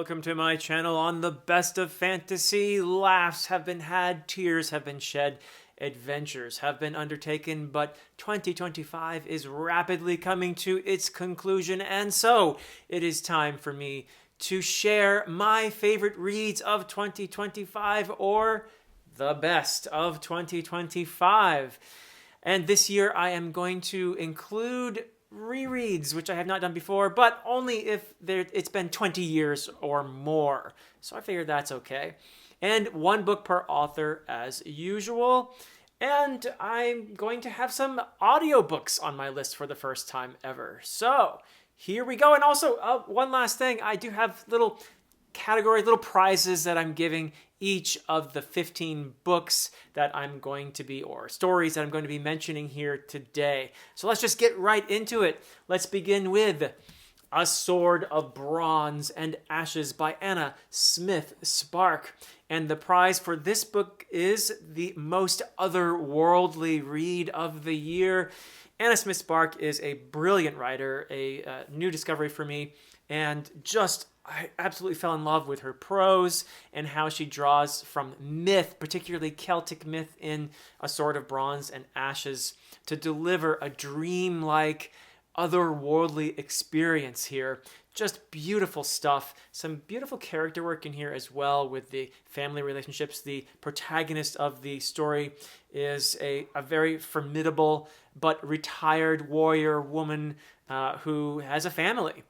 welcome to my channel on the best of fantasy. Laughs have been had, tears have been shed, adventures have been undertaken, but 2025 is rapidly coming to its conclusion, and so it is time for me to share my favorite reads of 2025, or the best of 2025. And this year I am going to include rereads, which I have not done before, but only if it's been 20 years or more. So I figured that's okay. And one book per author as usual. And I'm going to have some audiobooks on my list for the first time ever. So here we go. And also, one last thing, I do have little categories, little prizes that I'm giving each of the 15 books that I'm going to be, or stories that I'm going to be mentioning here today. So let's just get right into it. Let's begin with A Sword of Bronze and Ashes by Anna Smith Spark. And the prize for this book is the most otherworldly read of the year. Anna Smith Spark is a brilliant writer, a new discovery for me, and I absolutely fell in love with her prose and how she draws from myth, particularly Celtic myth, in A Sword of Bronze and Ashes to deliver a dreamlike, otherworldly experience here. Just beautiful stuff. Some beautiful character work in here as well with the family relationships. The protagonist of the story is a very formidable but retired warrior woman who has a family.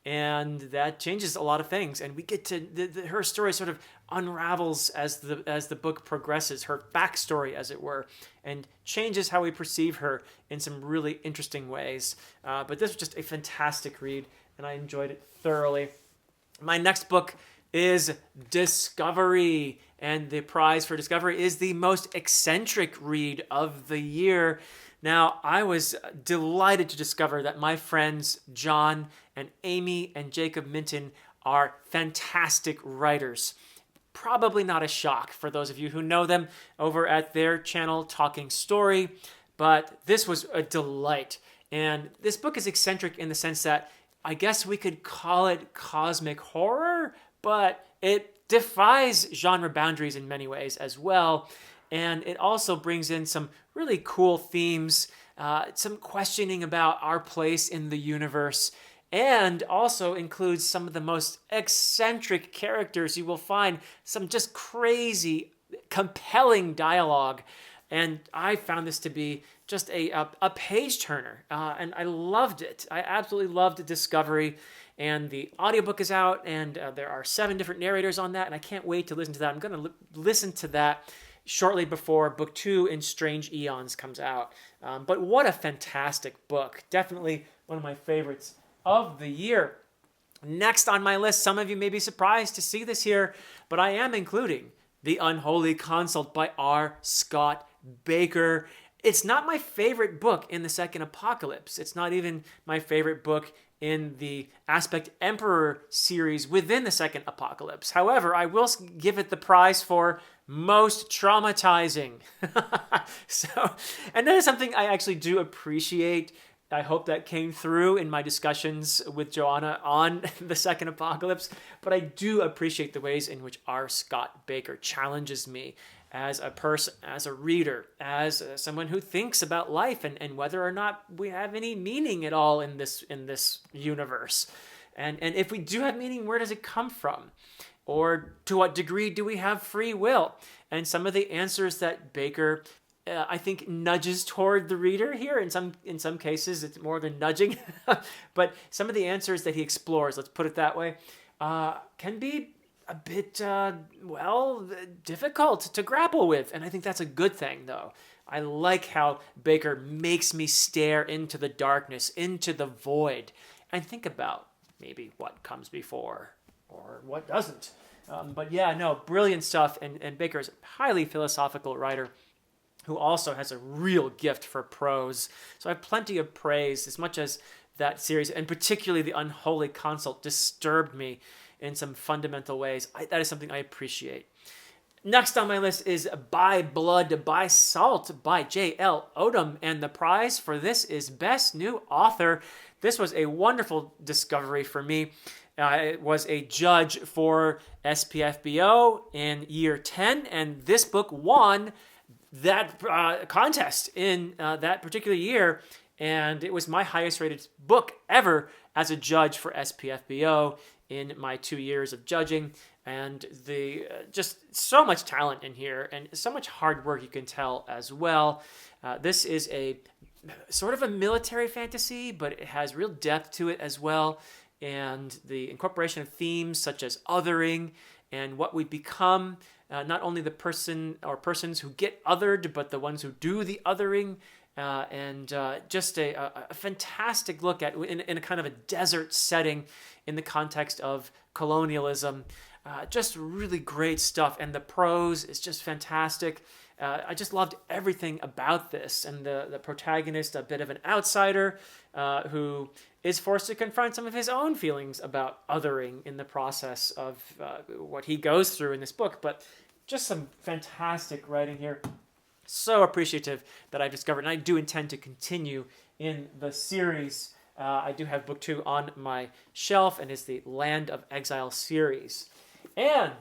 And that changes a lot of things, and we get to her story sort of unravels as the book progresses, her backstory, as it were, and changes how we perceive her in some really interesting ways. But this was just a fantastic read, and I enjoyed it thoroughly. My next book is Discovery, and the prize for Discovery is the most eccentric read of the year. Now, I was delighted to discover that my friends John and Amy and Jacob Minton are fantastic writers. Probably not a shock for those of you who know them over at their channel, Talking Story, but this was a delight. And this book is eccentric in the sense that I guess we could call it cosmic horror, but it defies genre boundaries in many ways as well. And it also brings in some really cool themes, some questioning about our place in the universe, and also includes some of the most eccentric characters you will find, some just crazy, compelling dialogue. And I found this to be just a page turner, and I loved it. I absolutely loved Discovery. And the audiobook is out, and there are 7 different narrators on that, and I can't wait to listen to that. I'm going to listen to that shortly before book 2 in Strange Eons comes out. But what a fantastic book. Definitely one of my favorites of the year. Next on my list, some of you may be surprised to see this here, but I am including The Unholy Consult by R. Scott Baker. It's not my favorite book in the Second Apocalypse. It's not even my favorite book in the Aspect Emperor series within the Second Apocalypse. However, I will give it the prize for most traumatizing. And that is something I actually do appreciate. I hope that came through in my discussions with Joanna on the Second Apocalypse, but I do appreciate the ways in which R. Scott Baker challenges me as a person, as a reader, as someone who thinks about life and whether or not we have any meaning at all in this universe. And if we do have meaning, where does it come from? Or to what degree do we have free will? And some of the answers that Baker, I think, nudges toward the reader here. In some cases, it's more than nudging. But some of the answers that he explores, let's put it that way, can be a bit, difficult to grapple with. And I think that's a good thing, though. I like how Baker makes me stare into the darkness, into the void, and think about maybe what comes before or what doesn't. But yeah, no, brilliant stuff. And Baker is a highly philosophical writer who also has a real gift for prose. So I have plenty of praise, as much as that series, and particularly The Unholy Consult, disturbed me in some fundamental ways. That is something I appreciate. Next on my list is By Blood, By Salt by J.L. Odom, and the prize for this is Best New Author. This was a wonderful discovery for me. was a judge for SPFBO in year 10, and this book won that contest in that particular year, and it was my highest rated book ever as a judge for SPFBO in my 2 years of judging. And the just so much talent in here and so much hard work you can tell as well. This is a sort of a military fantasy, but it has real depth to it as well. And the incorporation of themes such as othering and what we become, not only the person or persons who get othered, but the ones who do the othering. Just a fantastic look at in a kind of a desert setting in the context of colonialism. Just really great stuff, and the prose is just fantastic. I just loved everything about this, and the protagonist, a bit of an outsider who is forced to confront some of his own feelings about othering in the process of what he goes through in this book. But just some fantastic writing here. So appreciative that I've discovered, and I do intend to continue in the series. I do have book 2 on my shelf, and it's the Land of Exile series. And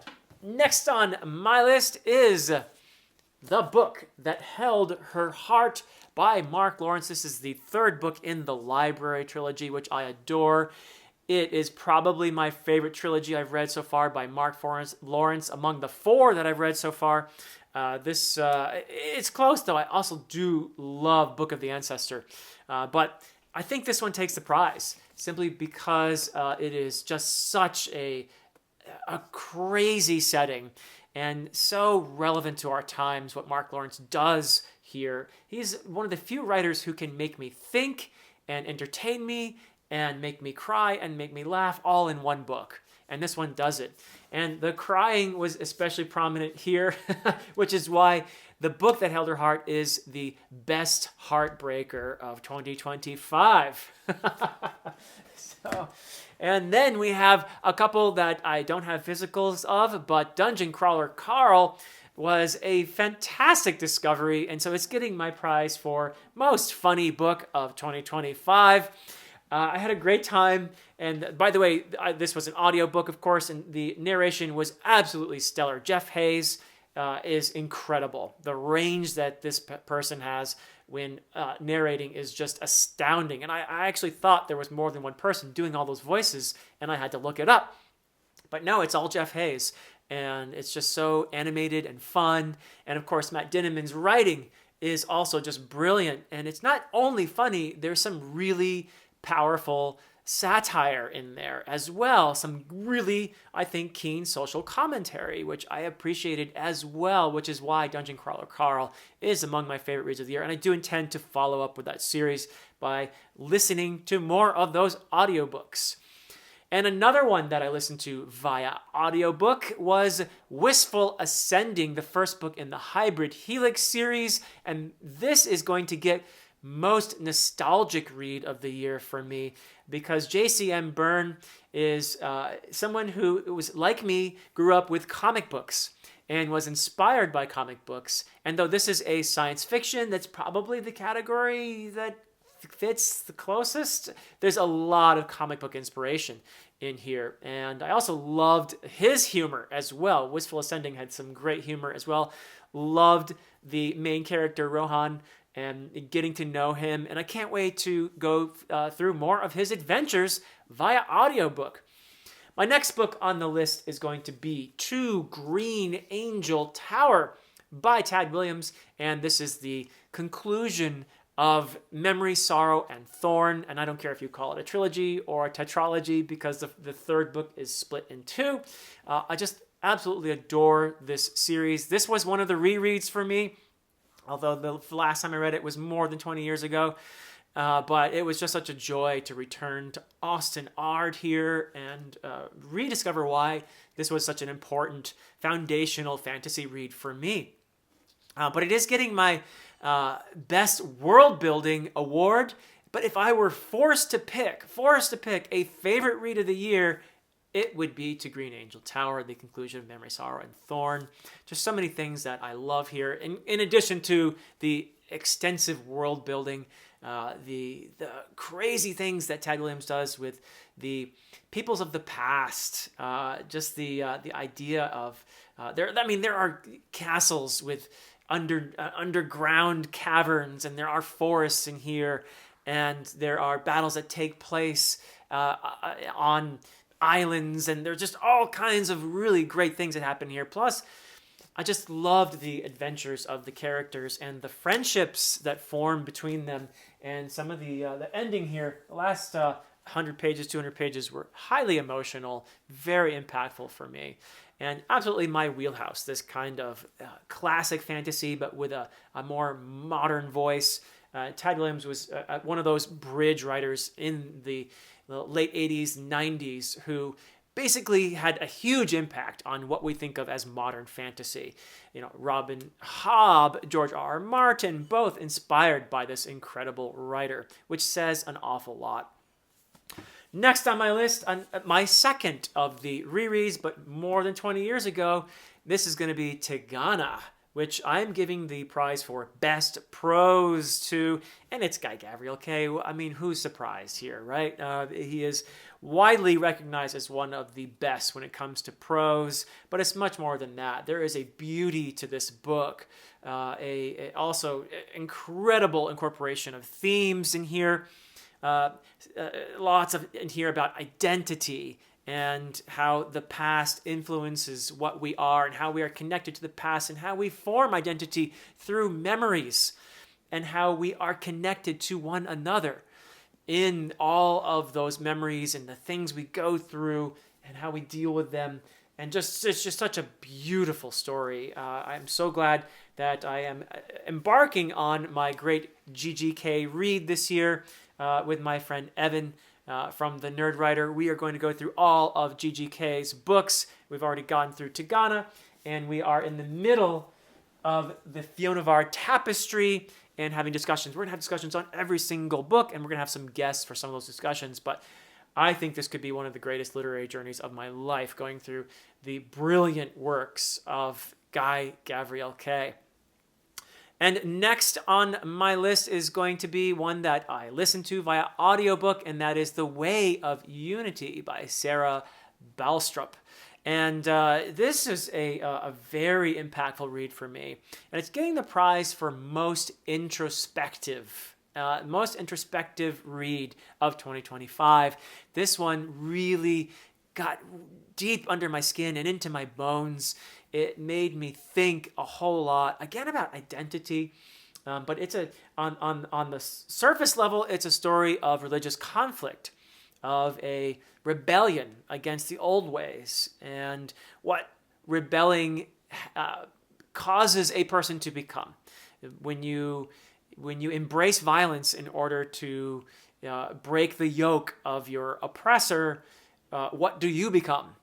next on my list is The Book That Held Her Heart by Mark Lawrence. This is the 3rd book in the Library trilogy, which I adore. It is probably my favorite trilogy I've read so far by Mark Lawrence, among the 4 that I've read so far. It's close, though. I also do love Book of the Ancestor. But I think this one takes the prize, simply because it is just such a crazy setting and so relevant to our times, what Mark Lawrence does here. He's one of the few writers who can make me think and entertain me and make me cry and make me laugh all in one book. And this one does it. And the crying was especially prominent here, which is why The Book That Held Her Heart is the best heartbreaker of 2025. And then we have a couple that I don't have physicals of, but Dungeon Crawler Carl was a fantastic discovery, and so it's getting my prize for most funny book of 2025. I had a great time, and by the way, this was an audiobook, of course, and the narration was absolutely stellar. Jeff Hayes is incredible. The range that this person has when narrating is just astounding. And I actually thought there was more than one person doing all those voices, and I had to look it up. But no, it's all Jeff Hayes. And it's just so animated and fun. And of course, Matt Dinniman's writing is also just brilliant. And it's not only funny, there's some really powerful satire in there as well. Some really, I think, keen social commentary, which I appreciated as well, which is why Dungeon Crawler Carl is among my favorite reads of the year. And I do intend to follow up with that series by listening to more of those audiobooks. And another one that I listened to via audiobook was Wistful Ascending, the first book in the Hybrid Helix series. And this is going to get most nostalgic read of the year for me, because J.C.M. Byrne is someone who was like me, grew up with comic books and was inspired by comic books. And though this is a science fiction, that's probably the category that fits the closest, there's a lot of comic book inspiration in here. And I also loved his humor as well. Wistful Ascending had some great humor as well. Loved the main character, Rohan, and getting to know him. And I can't wait to go through more of his adventures via audiobook. My next book on the list is going to be To Green Angel Tower by Tad Williams. And this is the conclusion of Memory, Sorrow, and Thorn. And I don't care if you call it a trilogy or a tetralogy, because the 3rd book is split in 2. I just absolutely adore this series. This was one of the rereads for me, although the last time I read it was more than 20 years ago. But it was just such a joy to return to Austin Ard here and rediscover why this was such an important foundational fantasy read for me. But it is getting my Best World Building award. But if I were forced to pick a favorite read of the year, it would be To Green Angel Tower, the conclusion of Memory, Sorrow, and Thorn. Just so many things that I love here. In addition to the extensive world building, the crazy things that Ted Williams does with the peoples of the past, just the idea of there. I mean, there are castles with underground caverns, and there are forests in here, and there are battles that take place on islands, and there's just all kinds of really great things that happen here. Plus, I just loved the adventures of the characters and the friendships that form between them. And some of the ending here, the last 100 pages, 200 pages were highly emotional, very impactful for me. And absolutely my wheelhouse, this kind of classic fantasy, but with a more modern voice. Ted Williams was one of those bridge writers in the late 80s, 90s who basically had a huge impact on what we think of as modern fantasy. You know, Robin Hobb, George R. R. Martin, both inspired by this incredible writer, which says an awful lot. Next on my list, my second of the rereads, but more than 20 years ago, this is going to be Tigana, which I'm giving the prize for Best Prose to, and it's Guy Gavriel Kay. I mean, who's surprised here, right? He is widely recognized as one of the best when it comes to prose, but it's much more than that. There is a beauty to this book, also incredible incorporation of themes in here, lots of in here about identity and how the past influences what we are and how we are connected to the past and how we form identity through memories and how we are connected to one another in all of those memories and the things we go through and how we deal with them. And it's just such a beautiful story. I'm so glad that I am embarking on my great GGK read this year with my friend Evan from The Nerd Writer. We are going to go through all of GGK's books. We've already gone through Tigana, and we are in the middle of the Fionavar Tapestry and having discussions. We're going to have discussions on every single book, and we're going to have some guests for some of those discussions. But I think this could be one of the greatest literary journeys of my life, going through the brilliant works of Guy Gavriel Kay. And next on my list is going to be one that I listened to via audiobook, and that is The Way of Unity by Sarah Balstrup. And this is a very impactful read for me. And it's getting the prize for most introspective read of 2025. This one really got deep under my skin and into my bones. It made me think a whole lot, again, about identity. But it's on the surface level, it's a story of religious conflict, of a rebellion against the old ways, and what rebelling causes a person to become. When you embrace violence in order to break the yoke of your oppressor, what do you become?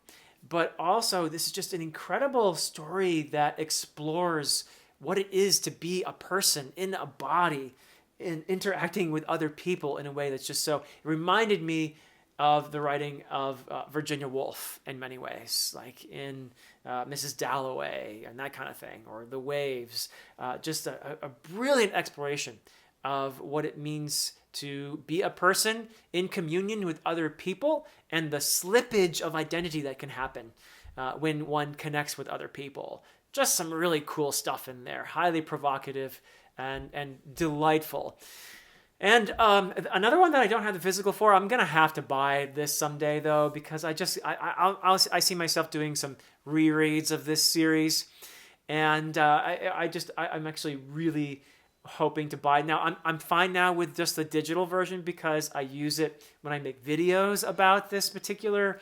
But also, this is just an incredible story that explores what it is to be a person in a body and interacting with other people in a way that's just so... It reminded me of the writing of Virginia Woolf in many ways, like in Mrs. Dalloway and that kind of thing, or The Waves. Just a brilliant exploration of what it means to be a person in communion with other people and the slippage of identity that can happen when one connects with other people. Just some really cool stuff in there, highly provocative and delightful. And another one that I don't have the physical for, I'm gonna have to buy this someday though, because I see myself doing some rereads of this series, and I'm actually really hoping to buy. Now I'm fine now with just the digital version because I use it when I make videos about this particular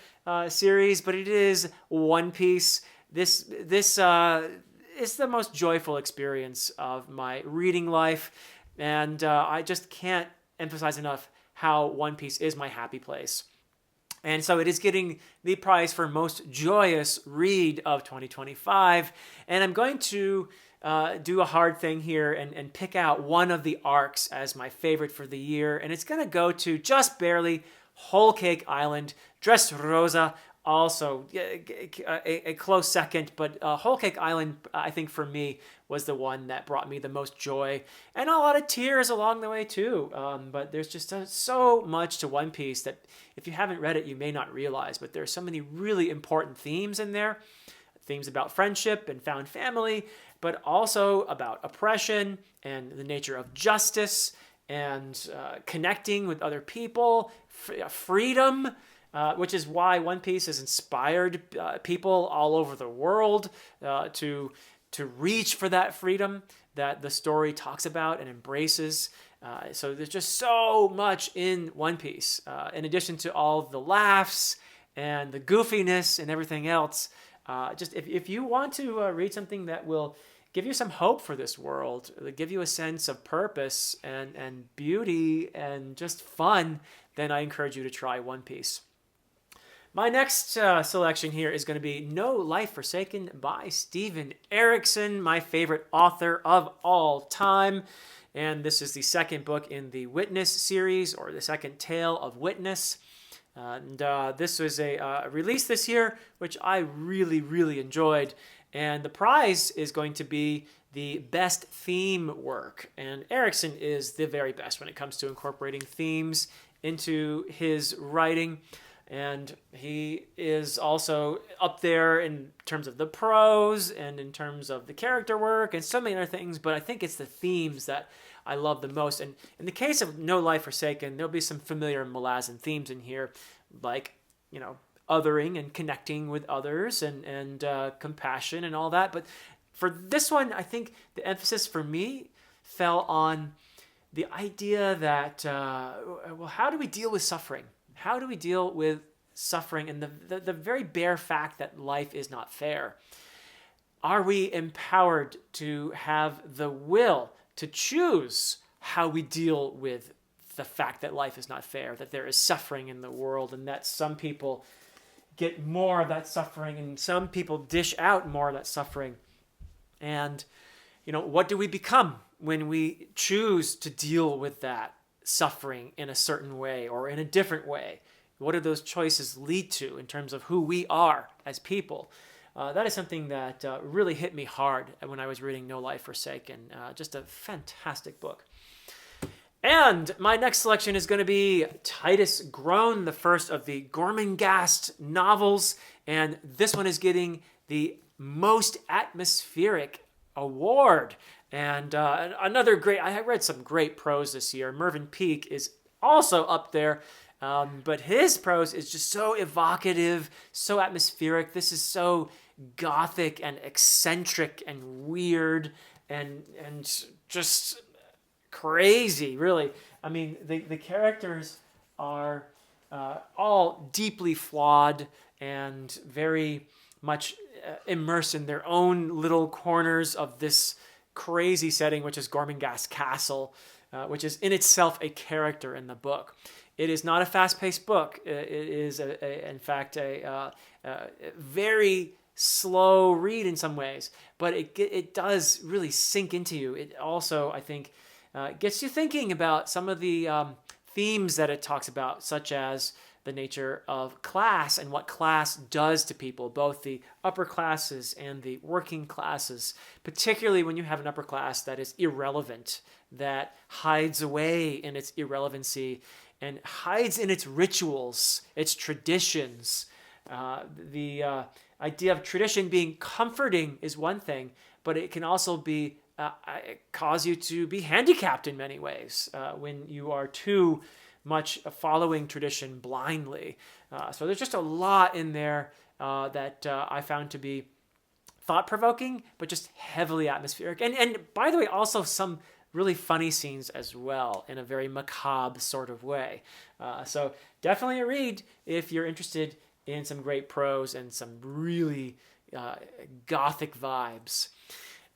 series. But it is One Piece. This is the most joyful experience of my reading life. And I just can't emphasize enough how One Piece is my happy place. And so it is getting the prize for most joyous read of 2025. And I'm going to do a hard thing here and pick out one of the arcs as my favorite for the year. And it's going to go to just barely Whole Cake Island, Dressrosa, also a close second, but Whole Cake Island, I think for me, was the one that brought me the most joy and a lot of tears along the way too. But there's just so much to One Piece that if you haven't read it, you may not realize, but there's so many really important themes in there. Themes about friendship and found family, but also about oppression and the nature of justice and connecting with other people, freedom, which is why One Piece has inspired people all over the world to reach for that freedom that the story talks about and embraces. So there's just so much in One Piece, in addition to all the laughs and the goofiness and everything else. Just if you want to read something that will give you some hope for this world, give you a sense of purpose and beauty and just fun, then I encourage you to try One Piece. My next selection here is going to be No Life Forsaken by Steven Erikson, my favorite author of all time. And this is the second book in the Witness series, or the second tale of Witness. And this was a release this year, which I really, really enjoyed. And the prize is going to be the best theme work. And Erikson is the very best when it comes to incorporating themes into his writing. And he is also up there in terms of the prose and in terms of the character work and so many other things. But I think it's the themes that I love the most. And in the case of No Life Forsaken, there'll be some familiar Malazan themes in here, like, othering and connecting with others and compassion and all that. But for this one, I think the emphasis for me fell on the idea that, how do we deal with suffering? How do we deal with suffering and the very bare fact that life is not fair? Are we empowered to have the will to choose how we deal with the fact that life is not fair, that there is suffering in the world, and that some people get more of that suffering and some people dish out more of that suffering? And, what do we become when we choose to deal with that suffering in a certain way or in a different way? What do those choices lead to in terms of who we are as people? That is something that really hit me hard when I was reading No Life Forsaken. Just a fantastic book. And my next selection is going to be Titus Groan, the first of the Gormenghast novels. And this one is getting the most atmospheric award. And another great, I read some great prose this year. Mervyn Peake is also up there. But his prose is just so evocative, so atmospheric. This is so Gothic and eccentric and weird and just crazy, really. I mean, the characters are all deeply flawed and very much immersed in their own little corners of this crazy setting, which is Gormenghast Castle, which is in itself a character in the book. It is not a fast-paced book. It is, in fact, a very slow read in some ways, but it does really sink into you. It also, I think, gets you thinking about some of the themes that it talks about, such as the nature of class and what class does to people, both the upper classes and the working classes, particularly when you have an upper class that is irrelevant, that hides away in its irrelevancy and hides in its rituals, its traditions. The idea of tradition being comforting is one thing, but it can also be cause you to be handicapped in many ways when you are too much following tradition blindly. So there's just a lot in there that I found to be thought-provoking, but just heavily atmospheric. And by the way, also some really funny scenes as well in a very macabre sort of way. So definitely a read if you're interested in some great prose and some really Gothic vibes.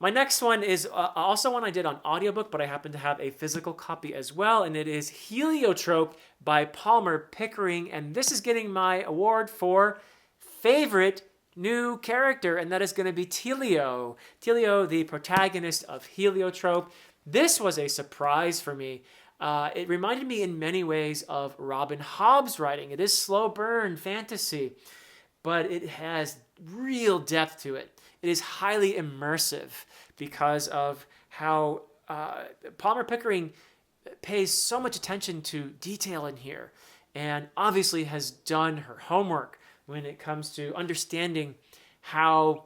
My next one is also one I did on audiobook, but I happen to have a physical copy as well, and it is Heliotrope by Palmer Pickering, and this is getting my award for favorite new character, and that is going to be Telio. Telio, the protagonist of Heliotrope. This was a surprise for me. It reminded me in many ways of Robin Hobb's writing. It is slow burn fantasy, but it has real depth to it. It is highly immersive because of how Palmer Pickering pays so much attention to detail in here, and obviously has done her homework when it comes to understanding how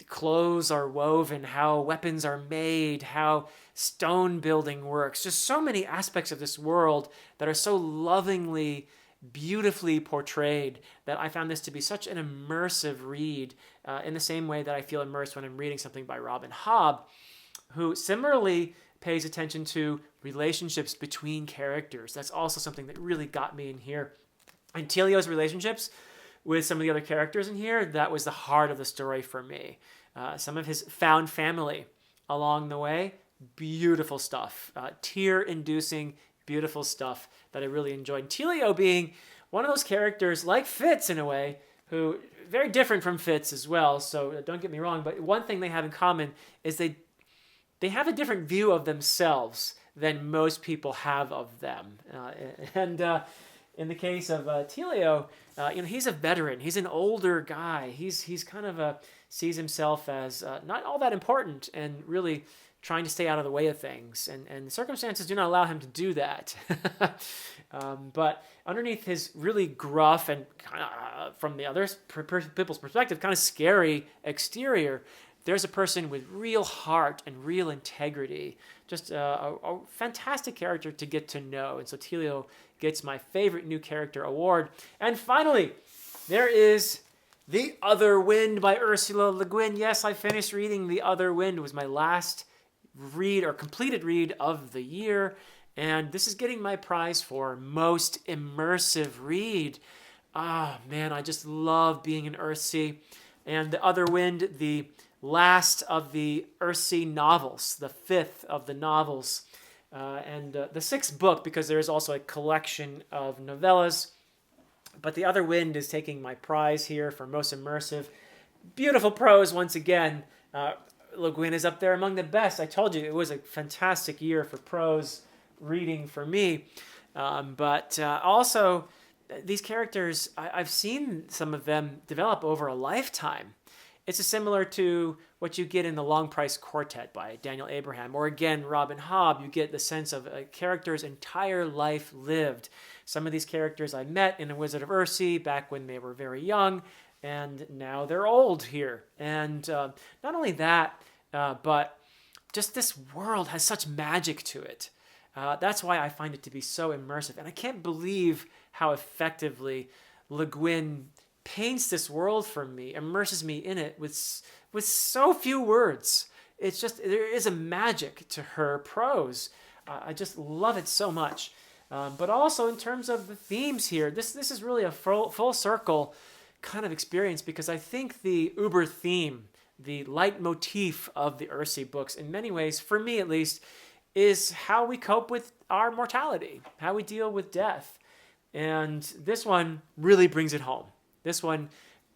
clothes are woven, how weapons are made, how stone building works. Just so many aspects of this world that are so lovingly, beautifully portrayed that I found this to be such an immersive read, in the same way that I feel immersed when I'm reading something by Robin Hobb, who similarly pays attention to relationships between characters. That's also something that really got me in here. And Telio's relationships with some of the other characters in here, that was the heart of the story for me. Some of his found family along the way, beautiful stuff. Tear-inducing, beautiful stuff that I really enjoyed. Telio being one of those characters, like Fitz in a way, who, very different from Fitz as well, so don't get me wrong, but one thing they have in common is they have a different view of themselves than most people have of them. In the case of Telio, he's a veteran. He's an older guy. He's kind of sees himself as not all that important and really trying to stay out of the way of things. And circumstances do not allow him to do that. But underneath his really gruff and kind of, from the other people's perspective, kind of scary exterior, there's a person with real heart and real integrity. Just a fantastic character to get to know. And so Telio gets my favorite new character award. And finally, there is The Other Wind by Ursula Le Guin. Yes, I finished reading The Other Wind. It was my last read or completed read of the year. And this is getting my prize for most immersive read. Ah, man, I just love being in Earthsea. And The Other Wind, the last of the Earthsea novels, the fifth of the novels, and the sixth book, because there is also a collection of novellas. But The Other Wind is taking my prize here for most immersive. Beautiful prose once again. Le Guin is up there among the best. I told you it was a fantastic year for prose reading for me. But also, these characters, I've seen some of them develop over a lifetime. It's similar to what you get in The Long Price Quartet by Daniel Abraham, or again, Robin Hobb. You get the sense of a character's entire life lived. Some of these characters I met in A Wizard of Earthsea back when they were very young, and now they're old here. And not only that, but just this world has such magic to it. That's why I find it to be so immersive. And I can't believe how effectively Le Guin paints this world for me, immerses me in it with so few words. It's just, there is a magic to her prose. I just love it so much. But also in terms of the themes here, this is really a full circle kind of experience, because I think the Uber theme, the leitmotif of the Earthsea books, in many ways, for me at least, is how we cope with our mortality, how we deal with death. And this one really brings it home. This one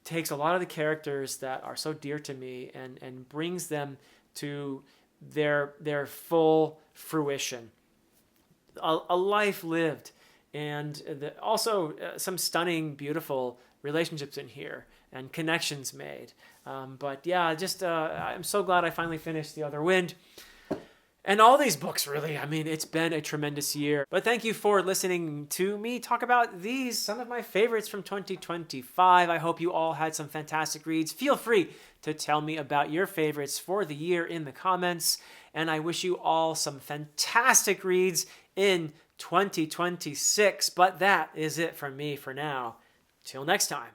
takes a lot of the characters that are so dear to me and brings them to their full fruition. A life lived, and also some stunning, beautiful relationships in here and connections made. But yeah, just I'm so glad I finally finished The Other Wind. And all these books, really. I mean, it's been a tremendous year. But thank you for listening to me talk about these, some of my favorites from 2025. I hope you all had some fantastic reads. Feel free to tell me about your favorites for the year in the comments. And I wish you all some fantastic reads in 2026. But that is it from me for now. Till next time.